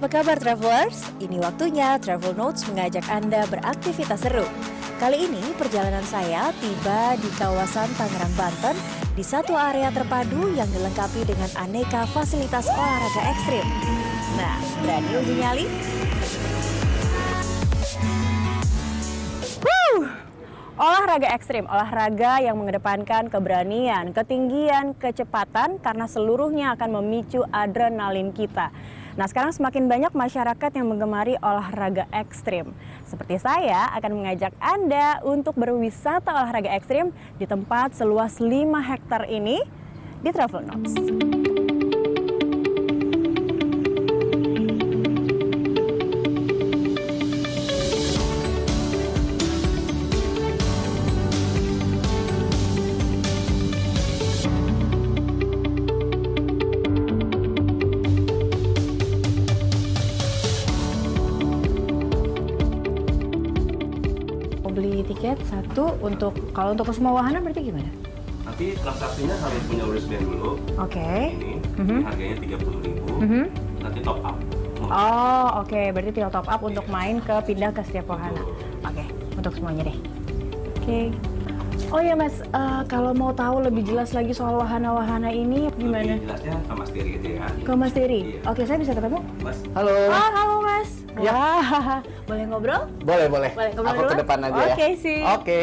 Apa kabar travelers? Ini waktunya Travel Notes mengajak Anda beraktivitas seru. Kali ini perjalanan saya tiba di kawasan Tangerang, Banten di satu area terpadu yang dilengkapi dengan aneka fasilitas olahraga ekstrim. Nah, berani uji nyali? Olahraga ekstrim, olahraga yang mengedepankan keberanian, ketinggian, kecepatan karena seluruhnya akan memicu adrenalin kita. Nah, sekarang semakin banyak masyarakat yang menggemari olahraga ekstrim. Seperti saya akan mengajak Anda untuk berwisata olahraga ekstrim di tempat seluas 5 hektar ini di Travel Notes. Beli tiket satu kalau untuk semua wahana berarti gimana? Nanti transaksinya harus punya wristband dulu. Oke. Ini harganya 30.000. Nanti top up. Oh, oke. Berarti tinggal top up untuk main pindah ke setiap wahana. Oke, untuk semuanya deh. Oke. Oh ya Mas, kalau mau tahu lebih jelas lagi soal wahana-wahana ini gimana? Lebih jelasnya ke Mas Dery aja ya. Ke Mas Dery? Iya. Oke, saya bisa ketemu? Mas. Halo. Oh, halo Mas. Ya. Wah, boleh ngobrol? Boleh. Boleh ngobrol Aku dulu? ke depan aja ya. Oke, sih. Oke.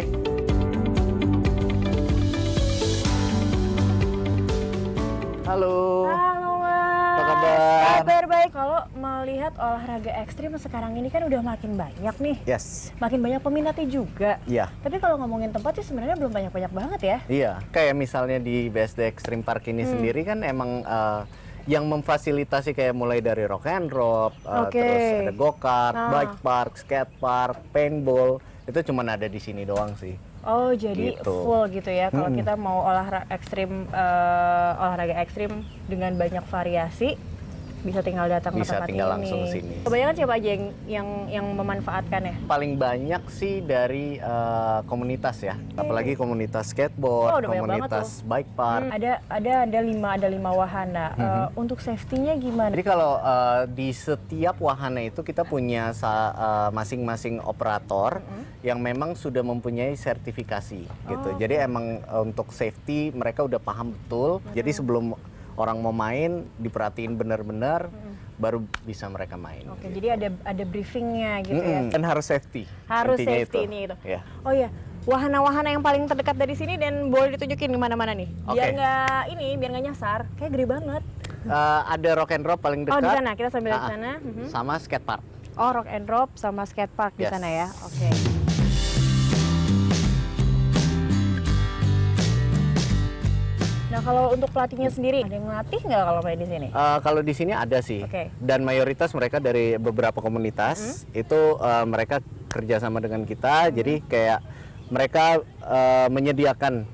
Halo. Halo Mas. Apa kabar? Kabar baik. Kalau melihat olahraga ekstrim sekarang ini kan udah makin banyak nih. Yes. Makin banyak peminatnya juga. Iya. Tapi kalau ngomongin tempat sih sebenarnya belum banyak-banyak banget ya. Iya. Kayak misalnya di BSD Extreme Park ini sendiri kan emang yang memfasilitasi kayak mulai dari rock and roll, Oke. terus ada go-kart, bike park, skate park, paintball, itu cuma ada di sini doang sih. Oh, jadi Gitu. full gitu ya. Kalau kita mau olahraga ekstrim dengan banyak variasi, bisa tinggal datang ke Bisa tempat tinggal ini. langsung sini. Kebanyakan siapa aja yang memanfaatkan ya? Paling banyak sih dari komunitas ya, apalagi komunitas Oh, skateboard, udah banyak banget komunitas bike park. Ada lima wahana. Untuk safety-nya gimana? Jadi kalau di setiap wahana itu kita punya masing-masing operator yang memang sudah mempunyai sertifikasi gitu. Jadi emang untuk safety mereka udah paham betul. Jadi sebelum orang mau main diperhatiin benar-benar baru bisa mereka main. Oke, gitu. jadi ada briefingnya gitu ya. Dan harus safety. Harus intinya safety itu. ini gitu. Ya. Oh iya, wahana-wahana yang paling terdekat dari sini dan boleh ditunjukin di mana-mana nih. Biar Oke. biar nggak nyasar. Kayak gede banget. Ada rock and roll paling dekat. Oh, di sana. Kita sambil lihat sana. Sama skate park. Oh, rock and roll sama skate park di Yes. sana ya. Oke. Nah, kalau untuk pelatihnya sendiri, ada yang ngelatih nggak kalau main di sini? Kalau di sini ada sih, Oke. dan mayoritas mereka dari beberapa komunitas itu mereka kerjasama dengan kita, jadi kayak mereka menyediakan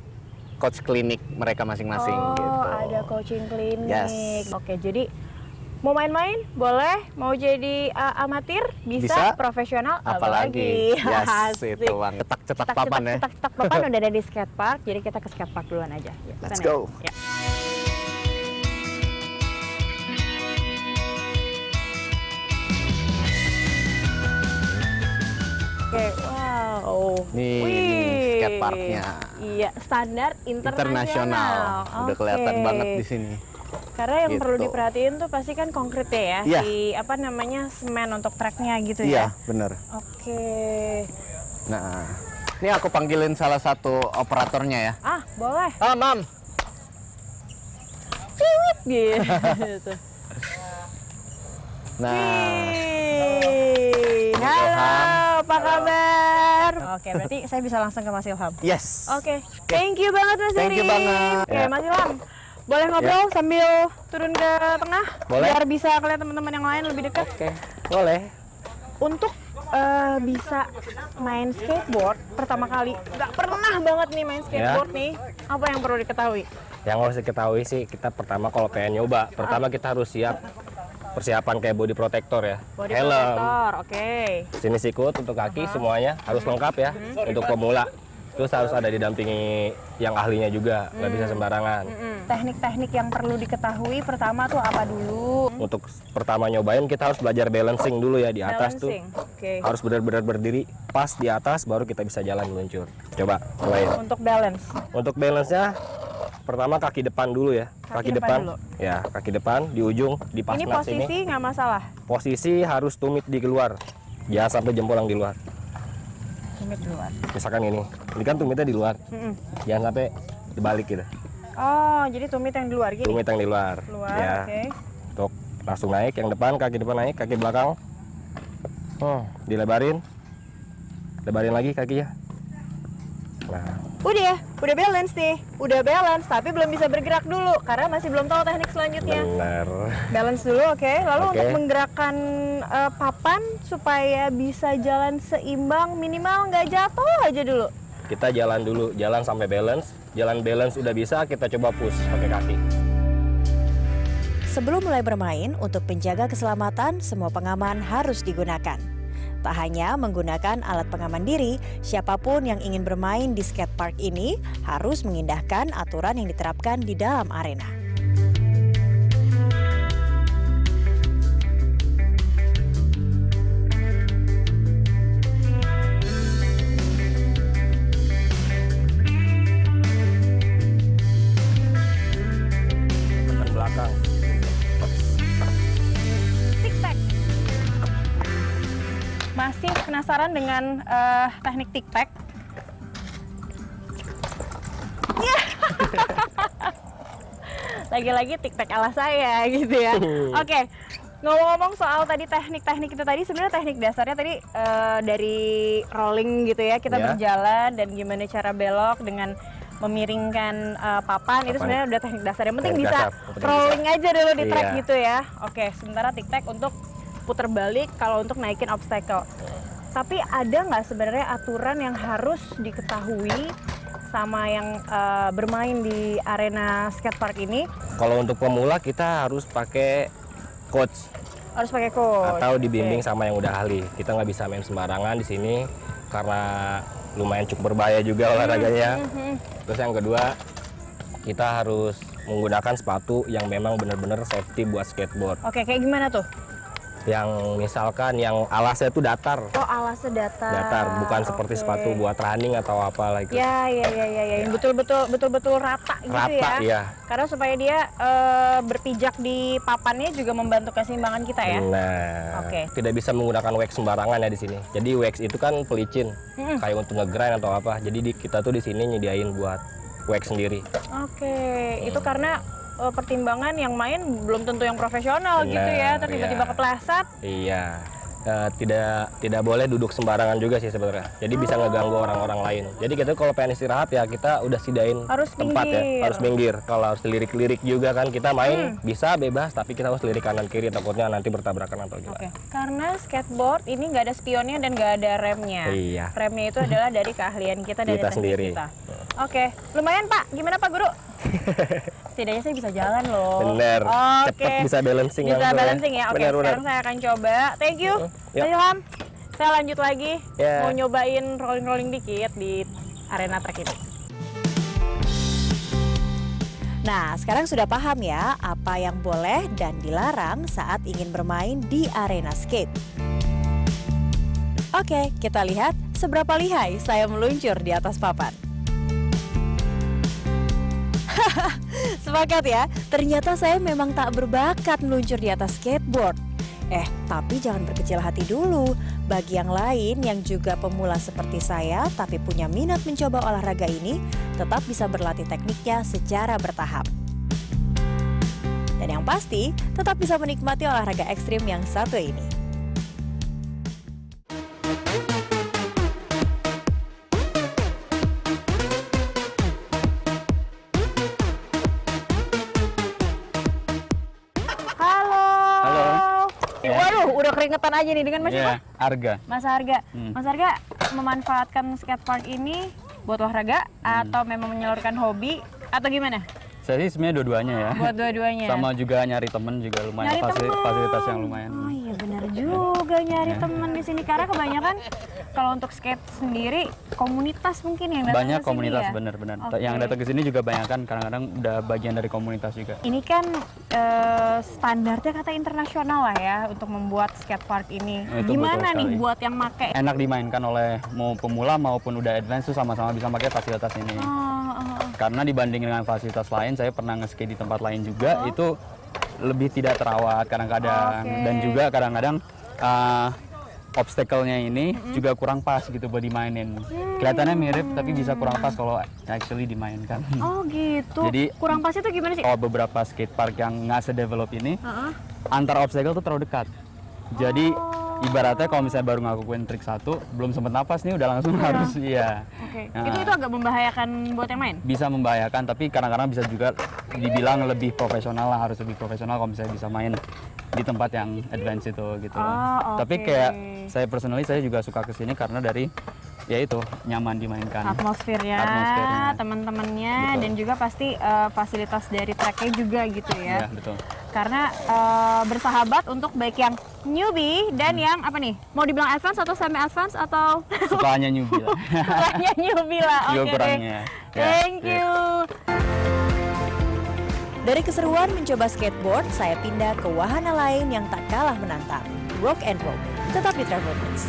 coach klinik mereka masing-masing Oh, gitu. ada coaching klinik. Yes. Oke, jadi mau main-main boleh, mau jadi amatir bisa, profesional apalagi. Yes, Asik. itu bang. Cetak papan ya. Cetak papan udah ada di skate park, jadi kita ke skate park duluan aja. Yuk, Let's sana go. ya. Oke, wow. Nih, Wih. skate parknya. Iya, standar internasional. Internasional. Udah kelihatan Oke. banget di sini. Karena yang Gitu. perlu diperhatiin tuh pasti kan konkretnya ya, Iya. si semen untuk treknya gitu Iya, ya. bener. Oke. Nah, ini aku panggilin salah satu operatornya ya. Ah, boleh. Mam. Gitu. Nah, Wih. Halo, apa kabar? Oke, berarti saya bisa langsung ke Mas Ilham. yes. Oke, thank you banget Mas Thank you Dery. banget. Oke, Ya. Mas Ilham, boleh ngobrol sambil turun ke tengah? Boleh. Biar bisa kelihatan teman-teman yang lain lebih dekat. Oke, boleh. Untuk bisa main skateboard pertama kali, nggak pernah banget nih main skateboard nih, apa yang perlu diketahui? Yang harus diketahui sih, kita pertama kalau pengen nyoba, pertama kita harus siap persiapan kayak body protector ya, Body helm, protector, oke. sini sikut untuk kaki semuanya harus lengkap ya untuk pemula. Terus harus ada didampingi yang ahlinya juga, nggak bisa sembarangan. Teknik-teknik yang perlu diketahui pertama tuh apa dulu? Untuk pertama nyobain kita harus belajar balancing dulu ya di atas Balancing, tuh. oke. Harus benar-benar berdiri pas di atas baru kita bisa jalan meluncur. Coba cobain. Untuk balance. Untuk balance-nya pertama kaki depan dulu ya. Kaki depan dulu. Ya, kaki depan di ujung di pas Ini nuts ini. posisi nggak masalah. Posisi harus tumit di luar. Jangan sampai jempol yang di luar. Tumit duluan. Misalkan ini kan tumitnya di luar. Jangan sampai dibalik gitu. Oh, jadi tumit yang di luar gini. Tumit yang di luar. Luar, Ya. oke. Untuk langsung naik yang depan, kaki depan naik, kaki belakang. Dilebarin. Lebarin lagi kakinya. Nah, Udah balance nih. Udah balance, tapi belum bisa bergerak dulu karena masih belum tahu teknik selanjutnya. benar. Balance dulu, oke. Lalu Oke. untuk menggerakkan papan supaya bisa jalan seimbang, minimal nggak jatuh aja dulu. Kita jalan dulu, jalan sampai balance. Jalan balance udah bisa, kita coba push pakai kaki. Sebelum mulai bermain, untuk menjaga keselamatan, semua pengaman harus digunakan. Tak hanya menggunakan alat pengaman diri, siapapun yang ingin bermain di skatepark ini harus mengindahkan aturan yang diterapkan di dalam arena. Tekan belakang. Tic-tac. Masih penasaran dengan teknik tic-tac? Lagi-lagi tic-tac ala saya gitu ya. Oke, ngomong-ngomong soal tadi teknik-teknik itu tadi, sebenarnya teknik dasarnya tadi dari rolling gitu ya, kita Ya. berjalan dan gimana cara belok dengan memiringkan papan, itu sebenarnya udah teknik dasar. Yang penting Teknik bisa dasar, yang penting rolling aja dulu di track Iya. gitu ya. Oke, sementara tic-tac untuk puter balik kalau untuk naikin obstacle. Tapi ada nggak sebenarnya aturan yang harus diketahui sama yang bermain di arena skatepark ini? Kalau untuk pemula kita harus pakai coach Harus pakai coach. atau dibimbing Oke. sama yang udah ahli. Kita nggak bisa main sembarangan di sini karena lumayan cukup berbahaya juga olahraganya. Terus yang kedua, kita harus menggunakan sepatu yang memang benar-benar safety buat skateboard. Oke, kayak gimana tuh? Yang misalkan yang alasnya itu datar. Oh, alasnya datar. Datar, bukan seperti Oke. sepatu buat running atau apa lagi. Ya, yang betul-betul rata gitu Rata, ya. iya. Karena supaya dia berpijak di papannya juga membantu keseimbangan kita ya. Nah, Oke. tidak bisa menggunakan wax sembarangan ya di sini. Jadi wax itu kan pelicin, kayak untuk nge-grind atau apa. Jadi kita tuh di sini nyediain buat wax sendiri. Oke, itu karena pertimbangan yang main belum tentu yang profesional gitu ya, Benar, tiba-tiba iya. kepleset. Iya. Tidak boleh duduk sembarangan juga sih sebenarnya. Jadi bisa ngeganggu orang-orang lain. Jadi kita kalau pengen istirahat ya kita udah sediain Harus tempat pinggir. ya, harus minggir. Kalau harus lirik-lirik juga kan kita main bisa bebas, tapi kita harus lirik kanan kiri takutnya nanti bertabrakan atau gimana. Oke. Karena skateboard ini nggak ada spionnya dan nggak ada remnya. Iya. Remnya itu adalah dari keahlian kita dari Kita teknik sendiri. kita. Oke, lumayan Pak. Gimana Pak Guru? Setidaknya saya bisa jalan loh. Bener. Oke. Cepet bisa balancing Bisa langsung ya. balancing ya. Oke, Bener, bener. sekarang saya akan coba. Thank you. Yuk. Pak Ilham. Saya lanjut lagi. Ya. Mau nyobain rolling-rolling dikit di arena track ini. Nah, sekarang sudah paham ya apa yang boleh dan dilarang saat ingin bermain di arena skate. Oke, kita lihat seberapa lihai saya meluncur di atas papan. Sepakat ya, ternyata saya memang tak berbakat meluncur di atas skateboard. Tapi jangan berkecil hati dulu. Bagi yang lain yang juga pemula seperti saya tapi punya minat mencoba olahraga ini, tetap bisa berlatih tekniknya secara bertahap. Dan yang pasti, tetap bisa menikmati olahraga ekstrim yang satu ini. Halo. Halo. Waduh, udah keringetan aja nih dengan Mas siapa? Arga. Mas Harga. Mas Harga memanfaatkan skatepark ini buat olahraga atau memang menyalurkan hobi atau gimana? Saya sih sebenarnya dua-duanya ya. Buat dua-duanya. Sama juga nyari temen juga lumayan, Nyari temen. fasilitas yang lumayan. Oh iya benar juga nyari teman di sini karena kebanyakan Kalau untuk skate sendiri, komunitas mungkin yang datang Banyak ke sini komunitas ya? bener-bener. Oke. Yang datang ke sini juga banyak kan kadang-kadang udah bagian dari komunitas juga. Ini kan standarnya kata internasional lah ya untuk membuat skatepark ini. Itu Gimana betul nih sekali. buat yang make? Enak dimainkan oleh mau pemula maupun udah advance tuh sama-sama bisa pakai fasilitas ini. Karena dibanding dengan fasilitas lain, saya pernah nge-skate di tempat lain juga, itu lebih tidak terawat kadang-kadang. Oke. Dan juga kadang-kadang obstacle-nya ini juga kurang pas gitu buat dimainin. Kelihatannya mirip tapi bisa kurang pas kalau actually dimainkan. Oh gitu. Jadi kurang pas itu gimana sih? kalau beberapa skatepark yang nggak se-develop ini, antar obstacle tuh terlalu dekat. Jadi ibaratnya kalau misalnya baru ngakuin trik satu, belum sempet napas nih udah langsung harus iya. Oke. Nah. Itu agak membahayakan buat yang main. Bisa membahayakan tapi kadang-kadang bisa juga dibilang lebih profesional lah, harus lebih profesional kalau misalnya bisa main di tempat yang advance itu gitu. Oh, Tapi oke. kayak saya personally saya juga suka kesini karena dari ya itu nyaman dimainkan. Atmosfernya, teman-temannya, Betul. dan juga pasti fasilitas dari tracknya juga gitu ya. Iya, betul. Karena bersahabat untuk baik yang newbie dan yang apa nih? Mau dibilang advance atau semi advance atau Sukanya newbie lah. sukanya newbie lah. Juga Oke deh. kurangnya. Ya, Thank iya. you. Dari keseruan mencoba skateboard, saya pindah ke wahana lain yang tak kalah menantang, rock and roll. Tetap di Travel News.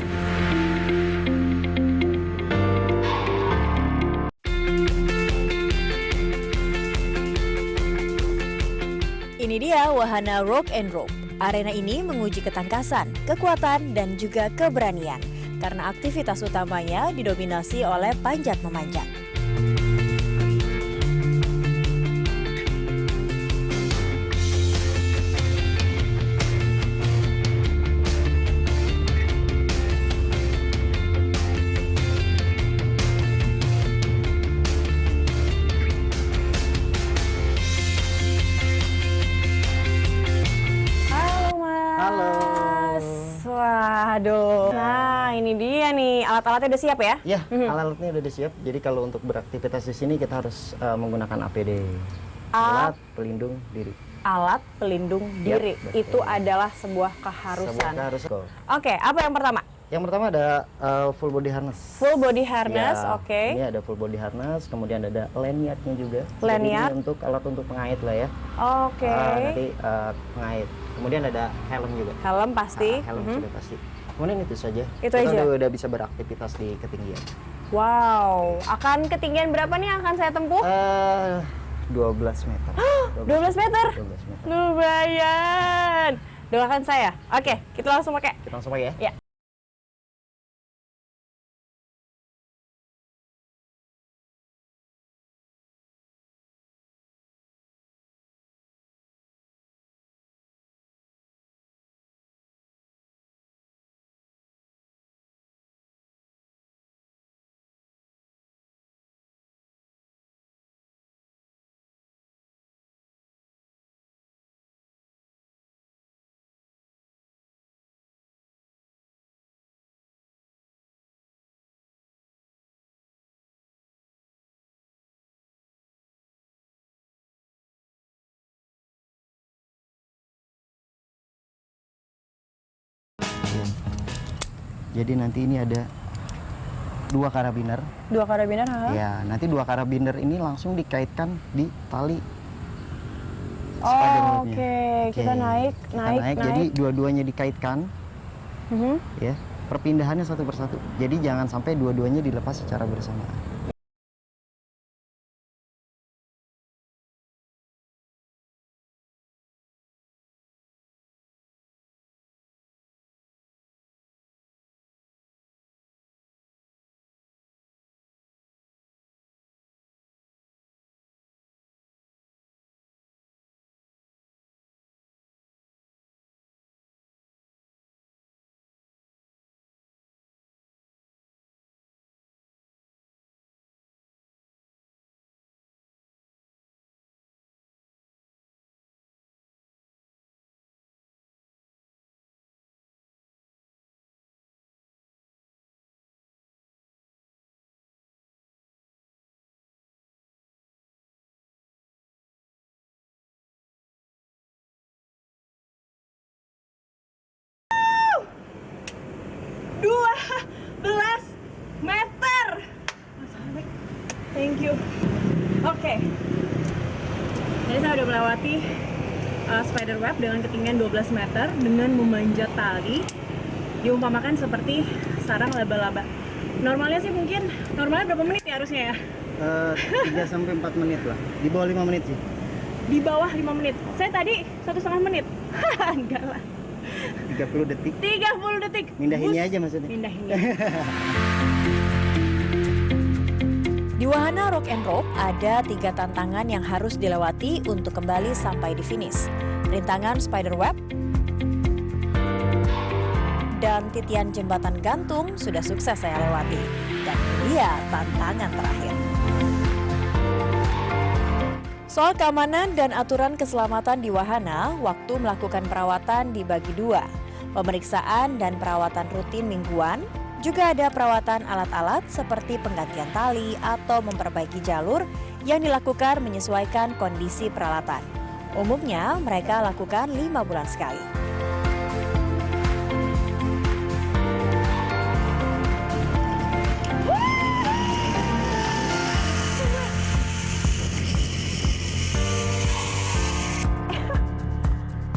Ini dia wahana rock and roll. Arena ini menguji ketangkasan, kekuatan, dan juga keberanian. Karena aktivitas utamanya didominasi oleh panjat memanjat. Halo Mas. Halo. Waduh. Nah ini dia nih, alat-alatnya udah siap ya? Ya, alat-alatnya udah disiap. Jadi kalau untuk beraktivitas di sini kita harus menggunakan APD. Alat pelindung diri. Alat pelindung diri. betul. Itu adalah sebuah keharusan. Semoga harus go. Oke, apa yang pertama? Yang pertama ada full body harness. Full body harness, Ya, oke. Ini ada full body harness, kemudian ada lanyardnya juga. Jadi Lanyard. ini untuk alat untuk pengait lah ya. Oke. Nanti pengait. Kemudian ada helm juga. Helm pasti. Helm sudah pasti. Kemudian itu saja. Itu Kita aja? udah bisa beraktivitas di ketinggian. Wow, akan ketinggian berapa nih yang akan saya tempuh? 12 meter. 12 meter? 12 meter. Lumayan. Doakan saya. Oke, kita langsung pakai. Kita langsung pakai ya. Ya. Jadi nanti ini ada 2 karabiner. Dua karabiner, ha? Ya, nanti 2 karabiner ini langsung dikaitkan di tali spider rope-nya. Oke, kita naik, Kita naik. Jadi dua-duanya dikaitkan, Mhm. ya. Perpindahannya satu persatu. Jadi jangan sampai dua-duanya dilepas secara bersamaan. you. Oke. Jadi saya udah melewati spider web dengan ketinggian 12 meter dengan memanjat tali. Diumpamakan seperti sarang laba-laba. Normalnya sih mungkin, normalnya berapa menit ya harusnya ya? 3 sampai 4 menit lah. Di bawah 5 menit sih. Di bawah 5 menit. Saya tadi 1,5 menit. Enggak lah. 30 detik. 30 detik. Mindahinnya aja maksudnya. Mindahinnya. Di wahana Rock and Rope ada 3 tantangan yang harus dilewati untuk kembali sampai di finish. Rintangan spider web dan titian jembatan gantung sudah sukses saya lewati. Dan ini dia tantangan terakhir. Soal keamanan dan aturan keselamatan di wahana, waktu melakukan perawatan dibagi 2. Pemeriksaan dan perawatan rutin mingguan, juga ada perawatan alat-alat seperti penggantian tali atau memperbaiki jalur yang dilakukan menyesuaikan kondisi peralatan. Umumnya mereka lakukan 5 bulan sekali.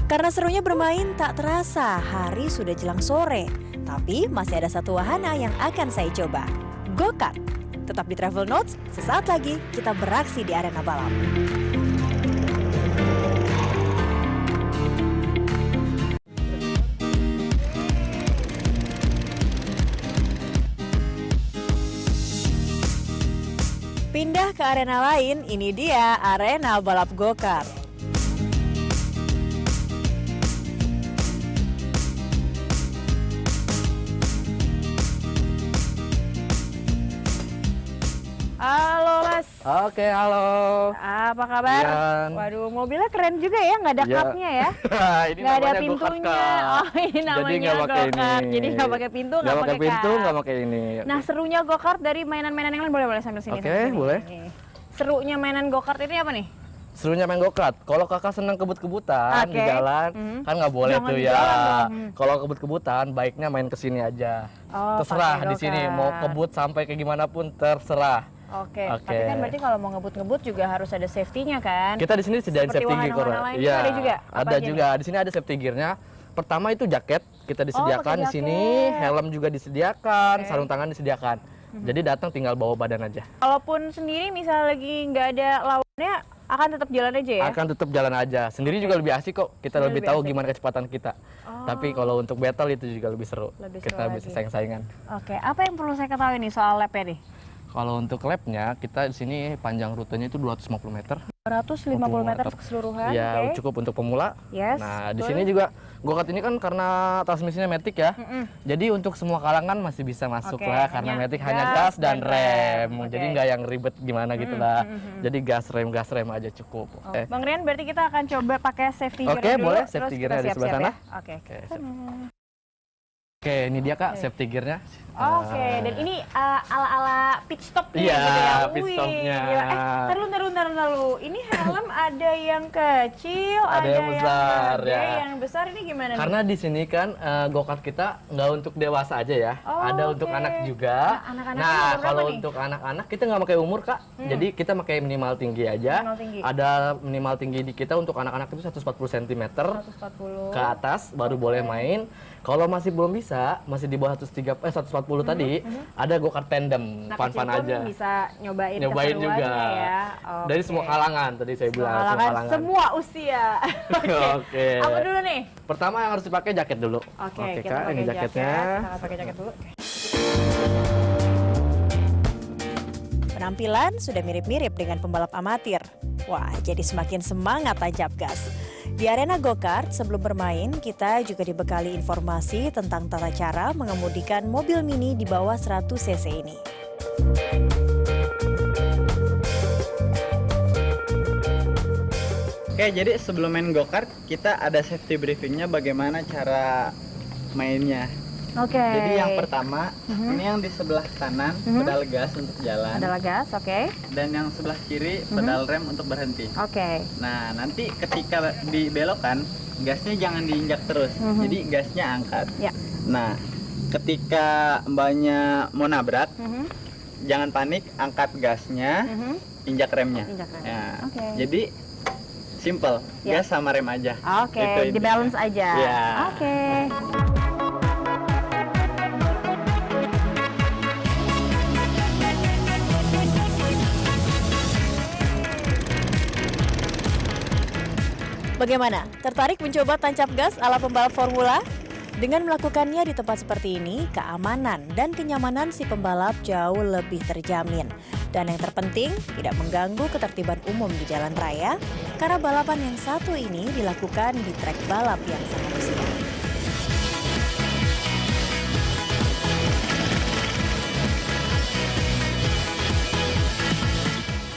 Karena serunya bermain tak terasa hari sudah jelang sore. Tapi masih ada satu wahana yang akan saya coba, go-kart. Tetap di Travel Notes, sesaat lagi kita beraksi di arena balap. Pindah ke arena lain, ini dia arena balap go-kart. Halo Mas, Oke, halo. apa kabar? Ian. Waduh, mobilnya keren juga ya, nggak ada Ya. kapnya ya? Ini Nggak ada namanya go-kart, pintunya. Kak. Oh, ini namanya Jadi nggak pakai go-kart. ini. Jadi nggak pakai pintu, Nggak pakai pintu, kap. nggak pakai ini. Nah, serunya go-kart dari mainan-mainan yang lain boleh sambil sini. Oke, sambil sini. boleh. Nih. Serunya mainan go-kart ini apa nih? Serunya main go-kart. Kalau kakak senang kebut-kebutan di Oke. jalan, kan nggak boleh Jangan tuh di ya. jalan dong. Kalau kebut-kebutan, baiknya main ke sini aja. Oh, Terserah pakai di sini go-kart. mau kebut sampai kayak gimana pun terserah. Oke, Oke. tapi kan berarti kalau mau ngebut-ngebut juga harus ada safety-nya kan? Kita di sini sediain Seperti safety gear. wahana-wahana lain juga ada juga? Apa ada aja juga. Di sini ada safety gear-nya. Pertama itu jaket kita disediakan pakai di sini, jaket. helm juga disediakan, Oke. sarung tangan disediakan. Jadi datang tinggal bawa badan aja. Kalaupun sendiri misalnya lagi nggak ada lawannya, akan tetap jalan aja ya? Akan tetap jalan aja. Sendiri juga lebih asik kok. Kita Sendiri lebih lebih tahu asik. gimana kecepatan kita. Tapi kalau untuk battle itu juga lebih seru. Lebih Kita seru bisa lagi. saing-saingan. Oke, apa yang perlu saya ketahui nih soal lab-nya nih? Kalau untuk labnya, kita di sini panjang rutenya itu 250 meter. 150 meter keseluruhan, Ya, oke. cukup untuk pemula. Yes, Nah, di betul. sini juga go-kart ini kan karena transmisinya matic ya. Jadi untuk semua kalangan masih bisa masuk Oke, lah karena hanya matic hanya gas gas dan dan rem. rem. Jadi Oke. nggak yang ribet gimana gitu lah. Jadi gas rem aja cukup. Oh, Bang Rian, berarti kita akan coba pakai safety gear Oke, dulu. boleh. terus Safety kita gear-nya di sebelah siap-siap sana. ya? Oke. Oke, Oke, ini dia Kak safety gear-nya. Oke, dan ini ala-ala pit stop nih Iya, gitu ya. pit Wih, stopnya. gila. Taruh. Ini helm ada yang kecil, Ada yang besar, gede, ya. yang besar ini gimana Karena nih? di sini kan go-kart kita nggak untuk dewasa aja ya, Oh, ada oke. untuk anak juga. Nah, anak-anak Nah, umur berapa kalau nih? untuk anak-anak kita nggak pakai umur Kak, jadi kita pakai minimal tinggi aja. Minimal tinggi. Ada minimal tinggi di kita untuk anak-anak itu 140 cm 140. ke atas baru boleh main. Kalau masih belum bisa, masih di bawah 140 tadi, ada go-kart tandem, Nah, fun-fun kecil pun aja. bisa nyobain Nyobain keseruannya juga. ya. Dari Oke. semua kalangan tadi saya bilang, semua kalangan. Semua usia. Oke. Apa dulu nih? Pertama yang harus dipakai jaket dulu. Oke, kita Kak, pakai ini jaketnya. Kita akan pakai jaket dulu. Penampilan sudah mirip-mirip dengan pembalap amatir. Wah, jadi semakin semangat tancap gas. Di arena go-kart, sebelum bermain, kita juga dibekali informasi tentang tata cara mengemudikan mobil mini di bawah 100 cc ini. Oke, jadi sebelum main go-kart, kita ada safety briefingnya bagaimana cara mainnya. Oke. Jadi yang pertama, ini yang di sebelah kanan, pedal gas untuk jalan. adalah gas, oke. Dan yang sebelah kiri, pedal rem untuk berhenti. Oke. Nah, nanti ketika dibelokan, gasnya jangan diinjak terus. Jadi gasnya angkat. Ya. Nah, ketika mbaknya mau nabrak, jangan panik, angkat gasnya, injak remnya. Injak rem. Ya, Oke. Jadi simple, Ya. gas sama rem aja. Oke, Itu di intinya. balance aja. Iya. Oke. Bagaimana? Tertarik mencoba tancap gas ala pembalap formula? Dengan melakukannya di tempat seperti ini, keamanan dan kenyamanan si pembalap jauh lebih terjamin. Dan yang terpenting, tidak mengganggu ketertiban umum di jalan raya, karena balapan yang satu ini dilakukan di trek balap yang sangat besar.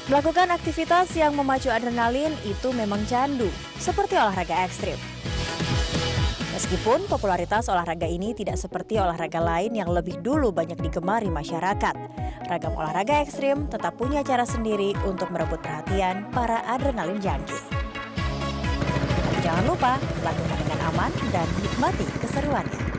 Melakukan aktivitas yang memacu adrenalin itu memang candu, seperti olahraga ekstrim. Meskipun popularitas olahraga ini tidak seperti olahraga lain yang lebih dulu banyak digemari masyarakat, ragam olahraga ekstrim tetap punya cara sendiri untuk merebut perhatian para adrenalin junkie. Jangan lupa lakukan dengan aman dan nikmati keseruannya.